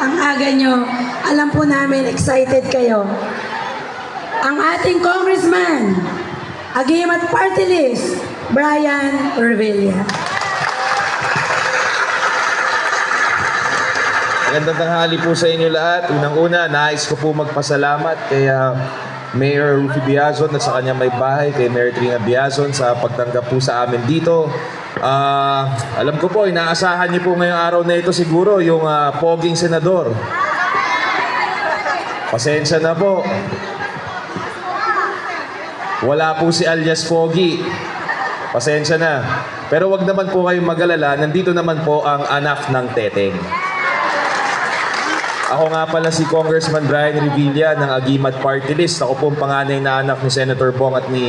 Ang aga nyo. Alam po namin, excited kayo. Ang ating congressman, Agimat Party List, Brian Revilla. Magandang tanghali po sa inyo lahat. Unang-una, nais ko po magpasalamat kay Mayor Rufy Biazon at sa kanyang may bahay, kay Mayor Trina Biazon sa pagtanggap po sa amin dito. Alam ko po, inaasahan niyo po ngayong araw na ito siguro yung poging senador. Pasensya na po. Wala po si alias Pogi. Pasensya na. Pero wag naman po kayong mag-alala, nandito naman po ang anak ng Teteng. Ako nga pala si Congressman Brian Revilla ng Agimat Party List. Ako po ang panganay na anak ni Senator Bong at ni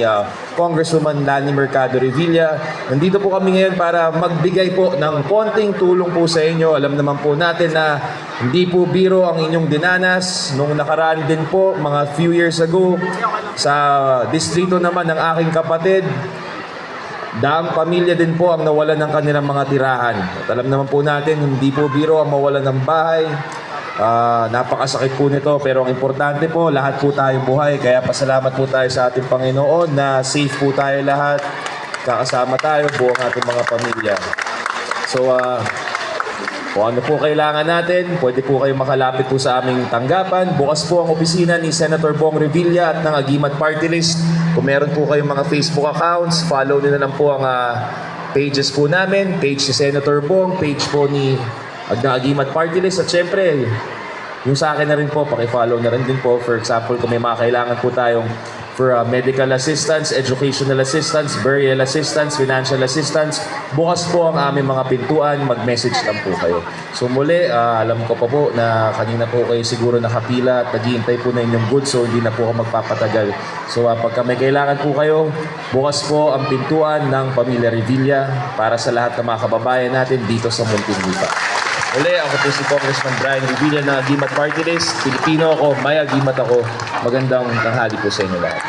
Congresswoman Lani Mercado Revilla. Nandito po kami ngayon para magbigay po ng konting tulong po sa inyo. Alam naman po natin na hindi po biro ang inyong dinanas. Nung nakaraan din po, mga few years ago, sa distrito naman ng aking kapatid, daang pamilya din po ang nawalan ng kanilang mga tirahan. At alam naman po natin, hindi po biro ang mawalan ng bahay. Napakasakit po nito, pero ang importante po, lahat po tayo buhay. Kaya pasalamat po tayo sa ating Panginoon na safe po tayo lahat, kakasama tayo, buong ating mga pamilya. So, kung ano po kailangan natin, pwede po kayo makalapit po sa aming tanggapan. Bukas po ang opisina ni Senator Bong Revilla at ng Agimat Party List. Kung meron po kayong mga Facebook accounts, follow nyo na lang po ang pages po namin, page ni Senator Bong, page po ni Agimat Party List, at syempre yung sa akin na rin po, pakifollow na rin din po. For example, kung may mga kailangan po tayong for medical assistance, educational assistance, burial assistance, financial assistance, bukas po ang aming mga pintuan, mag-message lang po kayo. So muli, alam ko pa po na kanina po kayo siguro nakapila at naghihintay po na inyong goods, so hindi na po ako magpapatagal. So pagka may kailangan po kayo, bukas po ang pintuan ng Pamilya Revilla para sa lahat ng mga kababayan natin dito sa Muntinlupa. Uli, ako po si Congressman Brian Revilla ng Agimat Party List. Pilipino ako, may Agimat ako. Magandang tanghali po sa inyo lahat.